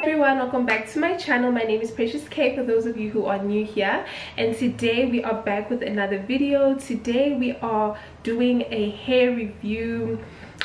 Everyone, welcome back to my channel. My name is Precious K for those of you who are new here, and today we are back with another video. Today we are doing a hair review,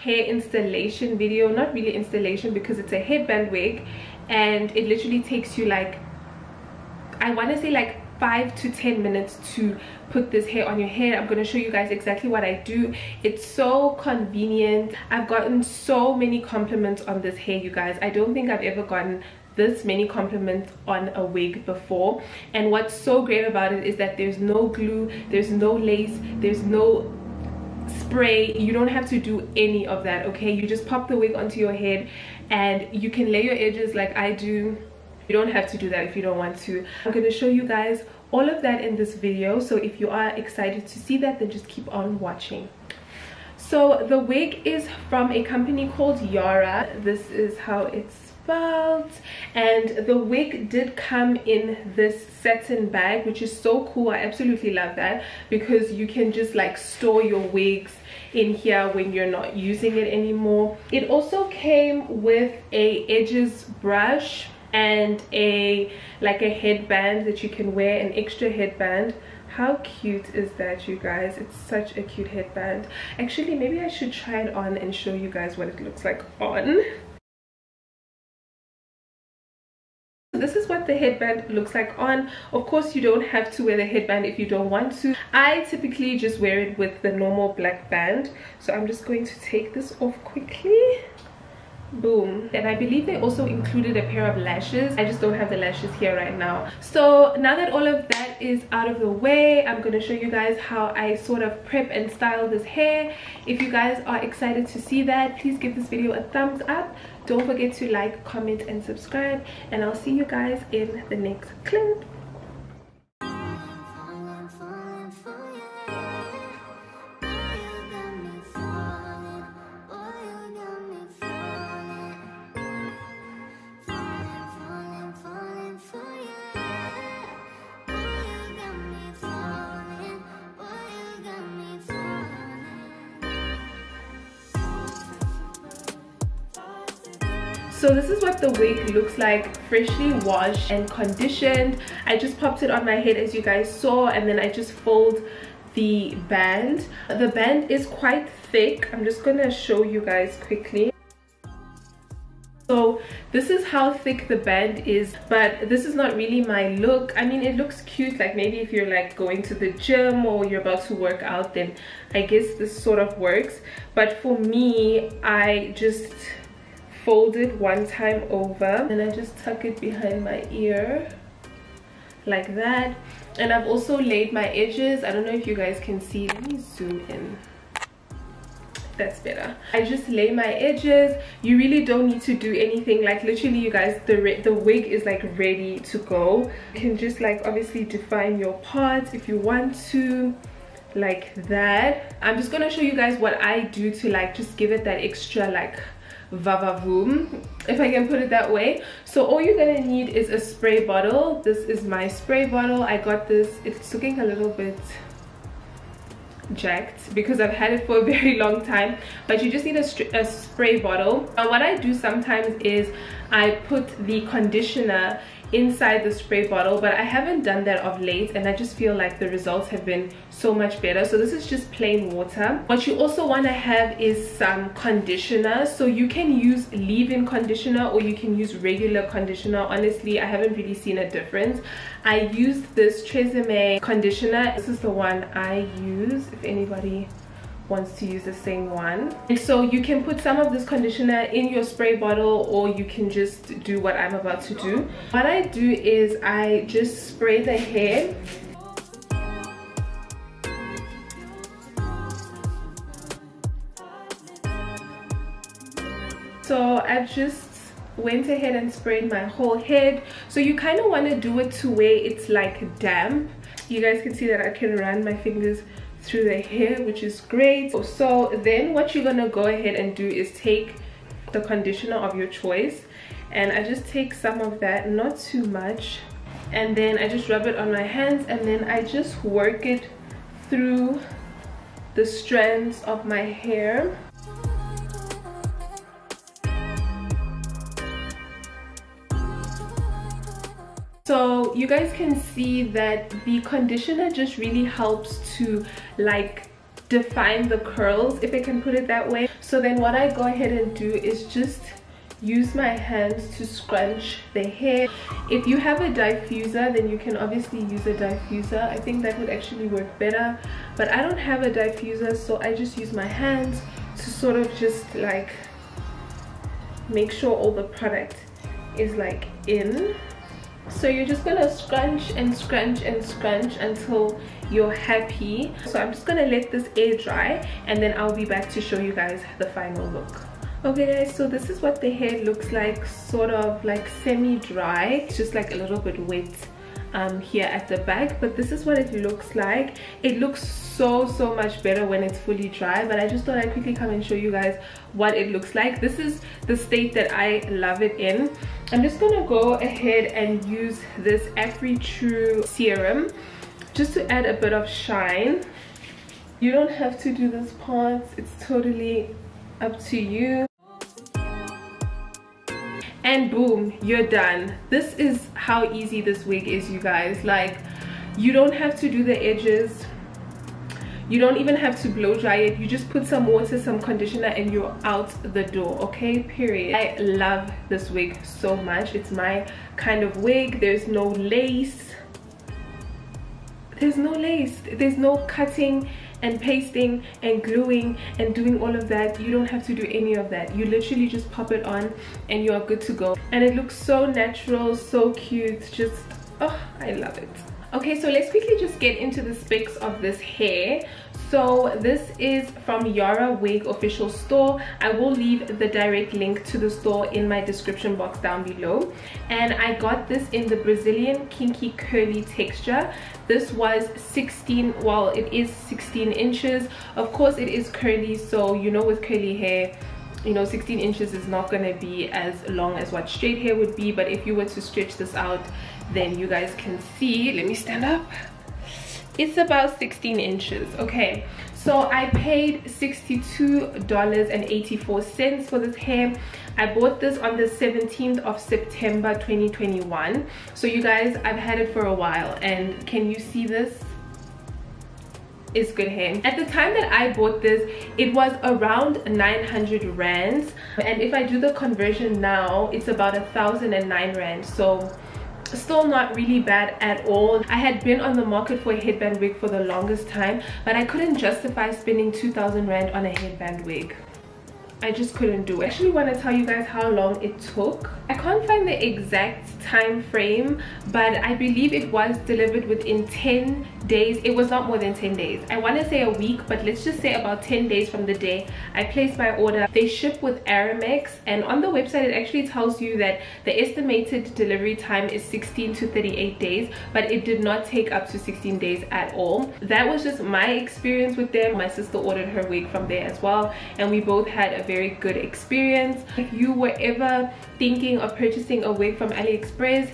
hair installation video. Not really installation because it's a headband wig, and it literally takes you like, I want to say like 5 to 10 minutes to put this hair on your head. I'm going to show you guys exactly what I do. It's so convenient. I've gotten so many compliments on this hair, you guys. I don't think I've ever gotten this many compliments on a wig before. And what's so great about it is that there's no glue, there's no lace, there's no spray. You don't have to do any of that, okay? You just pop the wig onto your head and you can lay your edges like I do. You don't have to do that if you don't want to. I'm going to show you guys all of that in this video, so if you are excited to see that, then just keep on watching. So the wig is from a company called Yarra. This is how it's spelled, and the wig did come in this satin bag, which is so cool. I absolutely love that because you can just like store your wigs in here when you're not using it anymore. It also came with a edges brush and a headband that you can wear, an extra headband. How cute is that, you guys? It's such a cute headband. Actually, maybe I should try it on and show you guys what it looks like on. This is what the headband looks like on. Of course, you don't have to wear the headband if you don't want to. I typically just wear it with the normal black band, so I'm just going to take this off quickly. Boom. And I believe they also included a pair of lashes. I just don't have the lashes here right now. So now that all of that is out of the way, I'm going to show you guys how I sort of prep and style this hair. If you guys are excited to see that, please give this video a thumbs up. Don't forget to like, comment and subscribe, and I'll see you guys in the next clip. So this is what the wig looks like, freshly washed and conditioned. I just popped it on my head as you guys saw, and then I just fold the band. The band is quite thick. I'm just gonna show you guys quickly. So this is how thick the band is, but this is not really my look. I mean, it looks cute, like maybe if you're like going to the gym or you're about to work out, then I guess this sort of works. But for me, I just fold it one time over and I just tuck it behind my ear like that. And I've also laid my edges. I don't know if you guys can see. Let me zoom in. That's better. I just lay my edges. You really don't need to do anything. Like literally, you guys, the wig is like ready to go. You can just like obviously define your parts if you want to, like that. I'm just gonna show you guys what I do to like just give it that extra like va-va-voom, if I can put it that way. So all you're gonna need is a spray bottle. This is my spray bottle. I got this. It's looking a little bit jacked because I've had it for a very long time, but you just need a spray bottle. And what I do sometimes is I put the conditioner inside the spray bottle, but I haven't done that of late, and I just feel like the results have been so much better. So this is just plain water. What you also want to have is some conditioner. So you can use leave-in conditioner or you can use regular conditioner. Honestly, I haven't really seen a difference. I used this Tresemme conditioner. This is the one I use if anybody wants to use the same one. And so you can put some of this conditioner in your spray bottle, or you can just do what I'm about to do. What I do is I just spray the hair. So I've just went ahead and sprayed my whole head. So you kind of want to do it to where it's like damp. You guys can see that I can run my fingers through the hair, which is great. So then what you're gonna go ahead and do is take the conditioner of your choice, and I just take some of that, not too much, and then I just rub it on my hands, and then I just work it through the strands of my hair. So you guys can see that the conditioner just really helps to like define the curls, if I can put it that way. So then what I go ahead and do is just use my hands to scrunch the hair. If you have a diffuser, then you can obviously use a diffuser. I think that would actually work better, but I don't have a diffuser, so I just use my hands to sort of just like make sure all the product is like in. So you're just gonna scrunch and scrunch and scrunch until you're happy. So I'm just gonna let this air dry, and then I'll be back to show you guys the final look. Okay guys, so this is what the hair looks like, sort of like semi-dry. It's just like a little bit wet here at the back, but this is what it looks like. It looks so much better when it's fully dry, but I just thought I'd quickly come and show you guys what it looks like. This is the state that I love it in. I'm just gonna go ahead and use this Afri-True serum just to add a bit of shine. You don't have to do this part, it's totally up to you. And boom, you're done. This is how easy this wig is, you guys. Like, you don't have to do the edges, you don't even have to blow dry it. You just put some water, some conditioner, and you're out the door, okay? Period. I love this wig so much. It's my kind of wig. There's no lace, there's no cutting and pasting and gluing and doing all of that. You don't have to do any of that. You literally just pop it on and you are good to go, and it looks so natural, so cute. Just, oh, I love it. Okay, so let's quickly just get into the specs of this hair. So this is from Yarra Wig official store. I will leave the direct link to the store in my description box down below. And I got this in the Brazilian Kinky curly texture. This was 16, well, it is 16 inches. Of course it is curly, so you know, with curly hair, you know, 16 inches is not going to be as long as what straight hair would be. But if you were to stretch this out, then you guys can see, let me stand up, it's about 16 inches. Okay, so I paid $62.84 for this hair. I bought this on the 17th of September 2021. So you guys, I've had it for a while, and can you see this? It's good hair. At the time that I bought this, it was around 900 rands, and if I do the conversion now, it's about 1,009 rands. So still not really bad at all. I had been on the market for a headband wig for the longest time, but I couldn't justify spending 2,000 rand on a headband wig. I just couldn't do it. I actually want to tell you guys how long it took. I can't find the exact time frame, but I believe it was delivered within 10 days. It was not more than 10 days. I want to say a week, but let's just say about 10 days from the day I placed my order. They ship with Aramex, and on the website it actually tells you that the estimated delivery time is 16 to 38 days, but it did not take up to 16 days at all. That was just my experience with them. My sister ordered her wig from there as well, and we both had a very good experience. If you were ever thinking of purchasing a wig from AliExpress,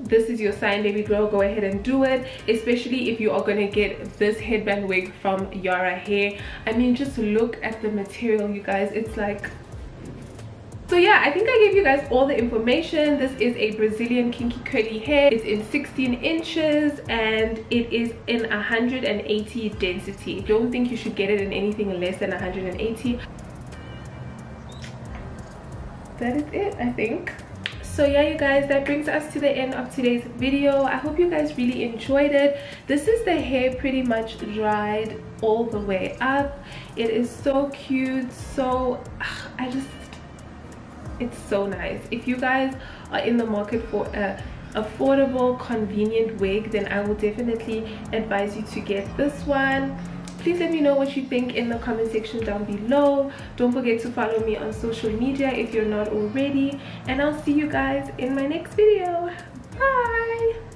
this is your sign, baby girl. Go ahead and do it, especially if you are going to get this headband wig from Yarra hair. I mean, just look at the material, you guys. It's like, so yeah, I think I gave you guys all the information. This is a Brazilian kinky curly hair. It's in 16 inches and it is in 180 density. Don't think you should get it in anything less than 180. That is it, I think. So yeah, you guys, that brings us to the end of today's video. I hope you guys really enjoyed it. This is the hair pretty much dried all the way up. It is so cute. So it's so nice. If you guys are in the market for a affordable, convenient wig, then I will definitely advise you to get this one. Please let me know what you think in the comment section down below. Don't forget to follow me on social media if you're not already, and I'll see you guys in my next video. Bye.